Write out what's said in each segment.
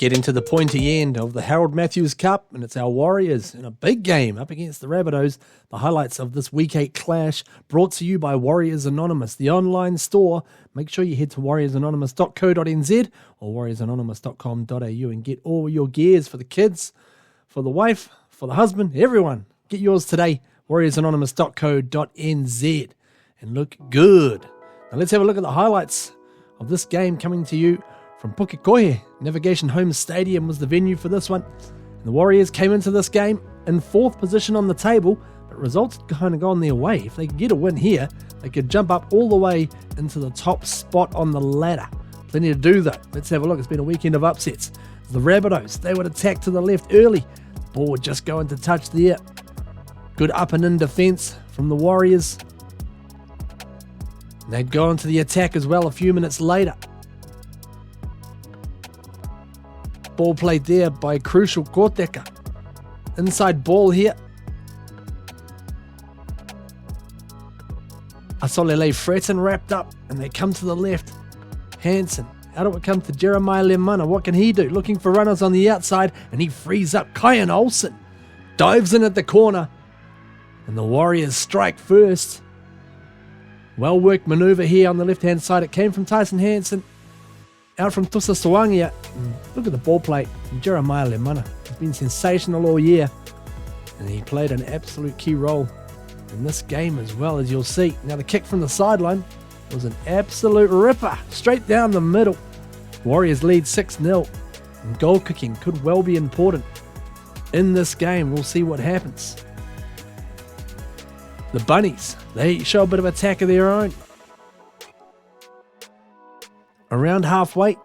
Getting to the pointy end of the Harold Matthews Cup, and it's our Warriors in a big game up against the Rabbitohs. The highlights of this Week 8 clash brought to you by Warriors Anonymous, the online store. Make sure you head to warriorsanonymous.co.nz or warriorsanonymous.com.au and get all your gears for the kids, for the wife, for the husband, everyone. Get yours today, warriorsanonymous.co.nz, and look good. Now let's have a look at the highlights of this game coming to you from Pukekohe. Navigation Home Stadium was the venue for this one. And the Warriors came into this game in 4th position on the table, but results had kind of gone their way. If they could get a win here, they could jump up all the way into the top spot on the ladder. Plenty to do though. Let's have a look. It's been a weekend of upsets. The Rabbitohs, they would attack to the left early. The ball would just go into touch there. Good up and in defence from the Warriors. And they'd go into the attack as well a few minutes later. Ball played there by Crucial Koteka. Inside ball here. Asolele Fretten wrapped up and they come to the left. Hansen. How do it come to Jeremiah Lemana? What can he do? Looking for runners on the outside and he frees up Kyan Olsen. Dives in at the corner. And the Warriors strike first. Well worked manoeuvre here on the left hand side. It came from Tyson Hansen. Out from Tusa Sawangia. Look at the ball play from Jeremiah Lemana. He's been sensational all year. And he played an absolute key role in this game as well, as you'll see. Now the kick from the sideline was an absolute ripper. Straight down the middle. Warriors lead 6-0. And goal kicking could well be important in this game. We'll see what happens. The Bunnies, they show a bit of attack of their own. Around halfway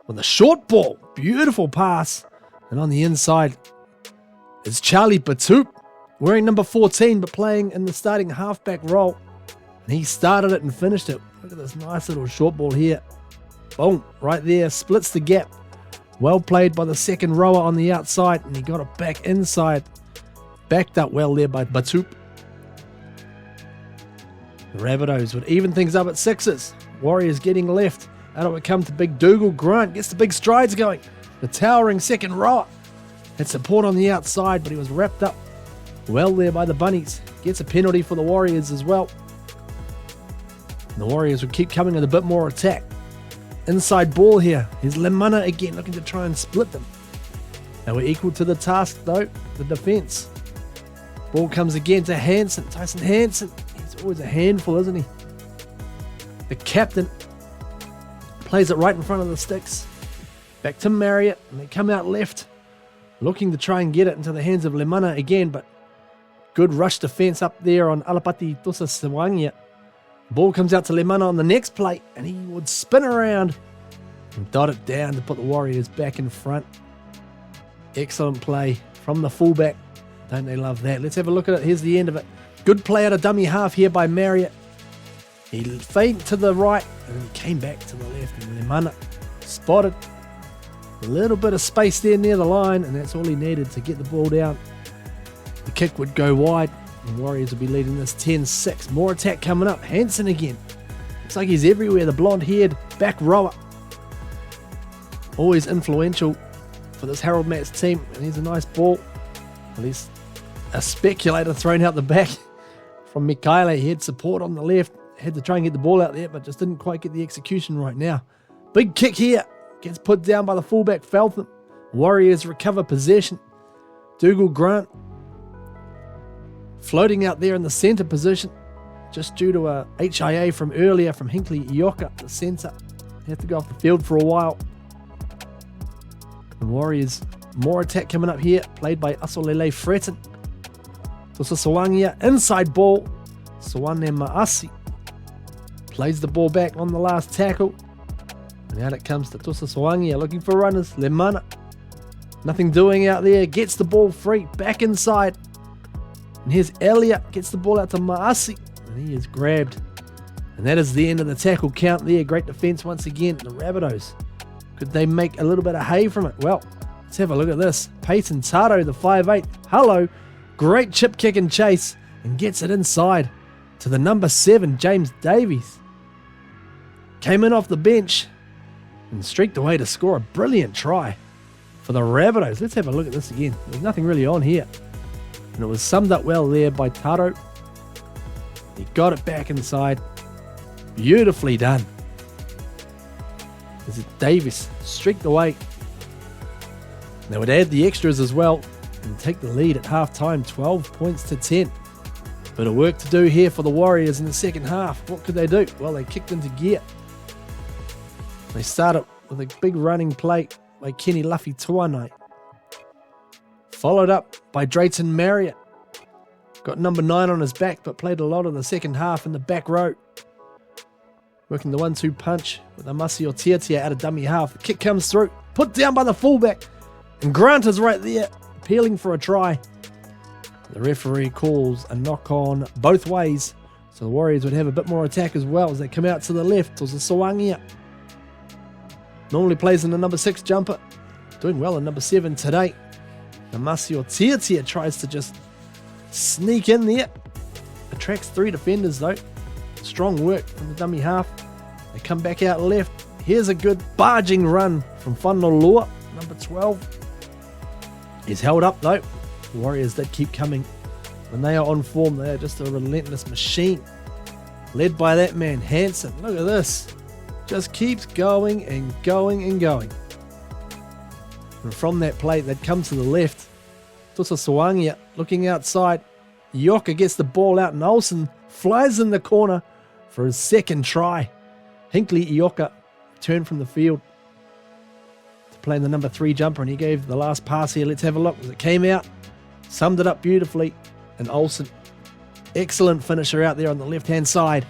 with a short ball. Beautiful pass. And on the inside is Charlie Batup, wearing number 14 but playing in the starting halfback role. And he started it and finished it. Look at this nice little short ball here. Boom, right there. Splits the gap. Well played by the second rower on the outside. And he got it back inside. Backed up well there by Batup. The Rabbitohs would even things up at 6s. Warriors getting left. Out it would come to big Dougal Grant. Gets the big strides going. The towering second rower. Had support on the outside, but he was wrapped up well there by the Bunnies. Gets a penalty for the Warriors as well. And the Warriors would keep coming with a bit more attack. Inside ball here. Here's Lemana again looking to try and split them. They were equal to the task though, the defence. Ball comes again to Hansen. Tyson Hansen. He's always a handful, isn't he? The captain plays it right in front of the sticks. Back to Marriott, and they come out left, looking to try and get it into the hands of Lemana again, but good rush defence up there on Alapati Tusa Sawangia. Ball comes out to Lemana on the next play, and he would spin around and dot it down to put the Warriors back in front. Excellent play from the fullback. Don't they love that? Let's have a look at it. Here's the end of it. Good play out of dummy half here by Marriott. He feigned to the right and then came back to the left, and Lemana spotted a little bit of space there near the line, and that's all he needed to get the ball down. The kick would go wide, and the Warriors would be leading this 10-6. More attack coming up. Hansen again. Looks like he's everywhere. The blonde-haired back rower. Always influential for this Harold Mats team, and here's a nice ball. At least a speculator thrown out the back from Mikhaile. He had support on the left. Had to try and get the ball out there, but just didn't quite get the execution right now. Big kick here. Gets put down by the fullback Feltham. Warriors recover possession. Dougal Grant floating out there in the centre position, just due to a HIA from earlier from Hinkley Ioka, the centre. He had to go off the field for a while. The Warriors, more attack coming up here, played by Asolele Fretten. Tusa Sawangia, inside ball. Sawane Maasi plays the ball back on the last tackle. And out it comes to Tusa Sawangia looking for runners. Lemana. Nothing doing out there. Gets the ball free. Back inside. And here's Elliott. Gets the ball out to Maasi. And he is grabbed. And that is the end of the tackle count there. Great defence once again. The Rabbitohs. Could they make a little bit of hay from it? Well, let's have a look at this. Peyton Taro, the 5'8". Hello. Great chip kick and chase. And gets it inside to the number 7, James Davies. Came in off the bench and streaked away to score a brilliant try. for the Rabbitohs. Let's have a look at this again. There's nothing really on here. And it was summed up well there by Taro. He got it back inside. Beautifully done. As Davis streaked away. They would add the extras as well and take the lead at half-time, 12 points to 10. Bit of work to do here for the Warriors in the second half. What could they do? Well, they kicked into gear. They started with a big running play by Kenny Luffy Tuanai. Followed up by Drayton Marriott. Got number 9 on his back, but played a lot of the second half in the back row. Working the 1-2 punch with Amasio Tiatia out of dummy half. The kick comes through, put down by the fullback. And Grant is right there, appealing for a try. The referee calls a knock on both ways. So the Warriors would have a bit more attack as well as they come out to the left towards the Sawangia. Normally plays in the number 6 jumper. Doing well in number 7 today. Amasio Tiatia tries to just sneak in there. Attracts 3 defenders though. Strong work from the dummy half. They come back out left. Here's a good barging run from Whanolua, number 12. He's held up though. The Warriors that keep coming. When they are on form, they are just a relentless machine. Led by that man, Hansen. Look at this. Just keeps going and going and going. And from that play, they'd come to the left. Tusa Sawangia looking outside. Ioka gets the ball out and Olsen flies in the corner for his second try. Hinkley Ioka returned from the field to play in the number 3 jumper, and he gave the last pass here. Let's have a look as it came out. Summed it up beautifully. And Olsen, excellent finisher out there on the left-hand side.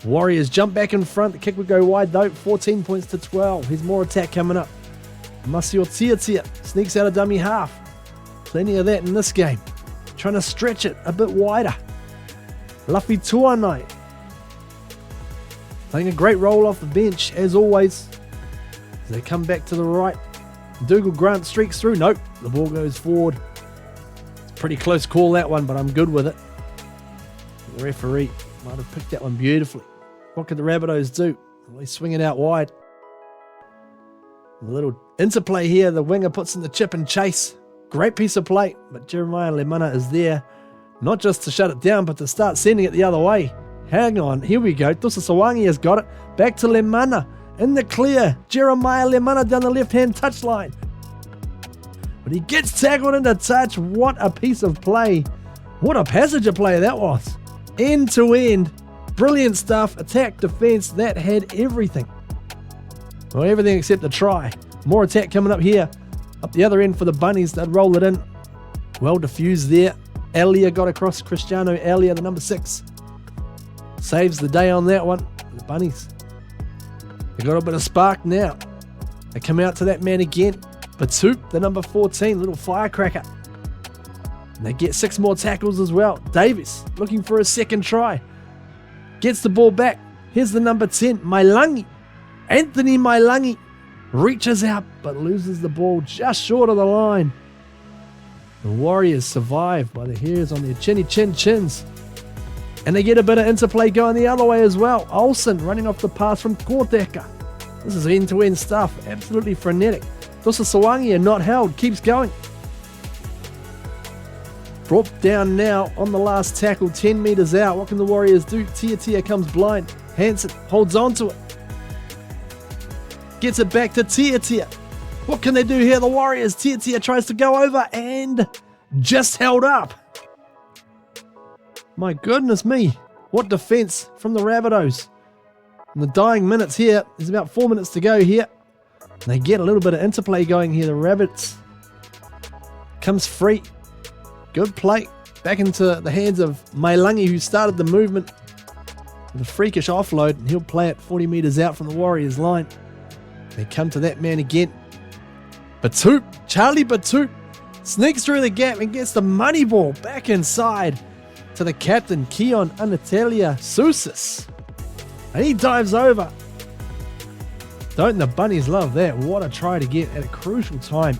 Warriors jump back in front. The kick would go wide though. 14 points to 12. Here's more attack coming up. Masio Tiatia sneaks out of dummy half. Plenty of that in this game. Trying to stretch it a bit wider. Luffy Tuanai playing a great role off the bench as always. As they come back to the right. Dougal Grant streaks through. Nope, the ball goes forward. It's a pretty close call that one, but I'm good with it. The referee might have picked that one beautifully. What could the Rabbitohs do? Well, they swing it out wide. A little interplay here. The winger puts in the chip and chase. Great piece of play, but Jeremiah Lemana is there not just to shut it down, but to start sending it the other way. Hang on, here we go. Tusa Sawangi has got it. Back to Lemana. In the clear. Jeremiah Lemana down the left-hand touchline. But he gets tackled into touch. What a piece of play. What a passage of play that was. End to end. Brilliant stuff. Attack, defense. That had everything. Well, everything except the try. More attack coming up here. Up the other end for the Bunnies. They'd roll it in. Well diffused there. Elia got across. Cristiano Elia, the number 6. Saves the day on that one. The Bunnies. They got a bit of spark now. They come out to that man again. Batoop, the number 14. Little firecracker. And they get 6 more tackles as well. Davis looking for a second try. Gets the ball back. Here's the number 10. Mailangi. Anthony Mailangi reaches out but loses the ball just short of the line. The Warriors survive by the hairs on their chins. And they get a bit of interplay going the other way as well. Olsen running off the pass from Korteka. This is end-to-end stuff. Absolutely frenetic. Tusa Sawangia not held. Keeps going. Brought down now on the last tackle. 10 metres out. What can the Warriors do? Tia comes blind. Hansen holds on to it. Gets it back to Tia. What can they do here? The Warriors. Tia tries to go over and just held up. My goodness me. What defense from the Rabbitohs. In the dying minutes here, there's about 4 minutes to go here. And they get a little bit of interplay going here. The Rabbits comes free. Good play. Back into the hands of Mailangi, who started the movement with a freakish offload, and he'll play it 40 metres out from the Warriors line. They come to that man again. Batoop, Charlie Batoop, sneaks through the gap and gets the money ball back inside to the captain, Keon Anatelia Sousis. And he dives over. Don't the Bunnies love that? What a try to get at a crucial time.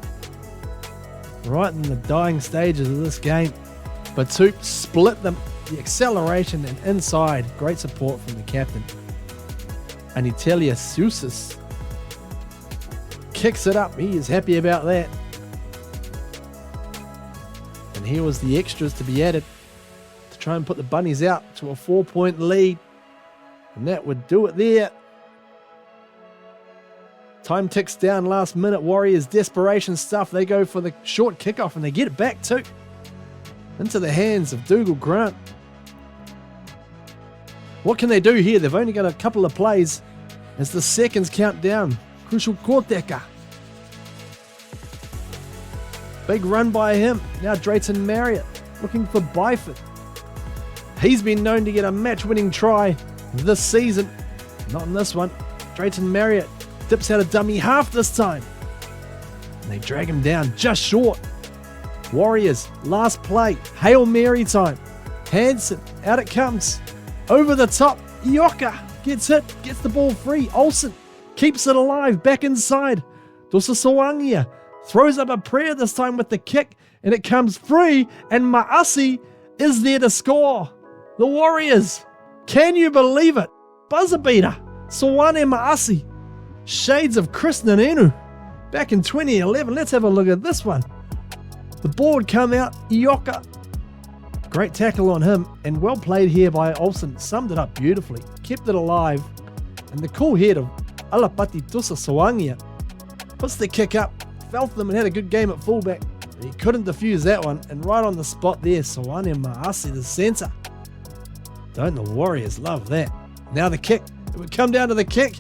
Right in the dying stages of this game. Batoop split them. The acceleration and inside. Great support from the captain. Anatelia Sousis kicks it up. He is happy about that. And here was the extras to be added to try and put the Bunnies out to a 4-point lead. And that would do it there. Time ticks down last minute. Warriors desperation stuff. They go for the short kickoff and they get it back too. Into the hands of Dougal Grant. What can they do here? They've only got a couple of plays as the seconds count down. Crucial Korteka. Big run by him. Now Drayton Marriott looking for Byford. He's been known to get a match-winning try this season. Not in this one. Drayton Marriott dips out a dummy half this time. And they drag him down just short. Warriors, last play. Hail Mary time. Hansen, out it comes. Over the top. Ioka gets hit, gets the ball free. Olsen keeps it alive, back inside. Dosasoangia throws up a prayer this time with the kick, and it comes free, and Maasi is there to score. The Warriors, can you believe it? Buzzer beater, Soane Maasi. Shades of Chris Nanenu back in 2011. Let's have a look at this one. The ball would come out, Ioka. Great tackle on him, and well played here by Olsen. Summed it up beautifully, kept it alive, and the cool head of Alapati Dosasoangia puts the kick up. Feltham had a good game at fullback. He couldn't defuse that one, and right on the spot there, Soane Maasi, the centre. Don't the Warriors love that? Now the kick. It would come down to the kick.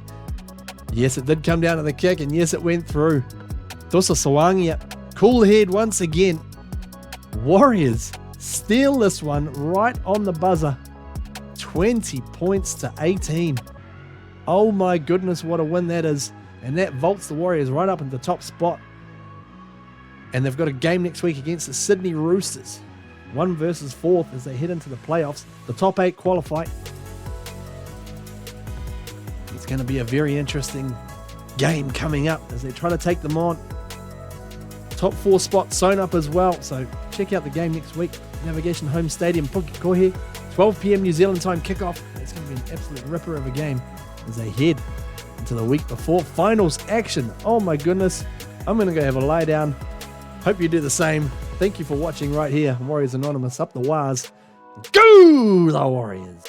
Yes, it did come down to the kick, and yes, it went through. Dosasoangia, cool head once again. Warriors steal this one right on the buzzer. 20 points to 18. Oh my goodness, what a win that is. And that vaults the Warriors right up into the top spot. And they've got a game next week against the Sydney Roosters. 1 versus 4th as they head into the playoffs. The top 8 qualify. It's going to be a very interesting game coming up as they try to take them on. Top 4 spot sewn up as well. So check out the game next week. Navigation Home Stadium, Pukekohe. 12 p.m. New Zealand time kickoff. It's going to be an absolute ripper of a game as they head into the week before finals action. Oh my goodness. I'm going to go have a lie down. Hope you do the same. Thank you for watching right here. Warriors Anonymous up the wires. Go the Warriors!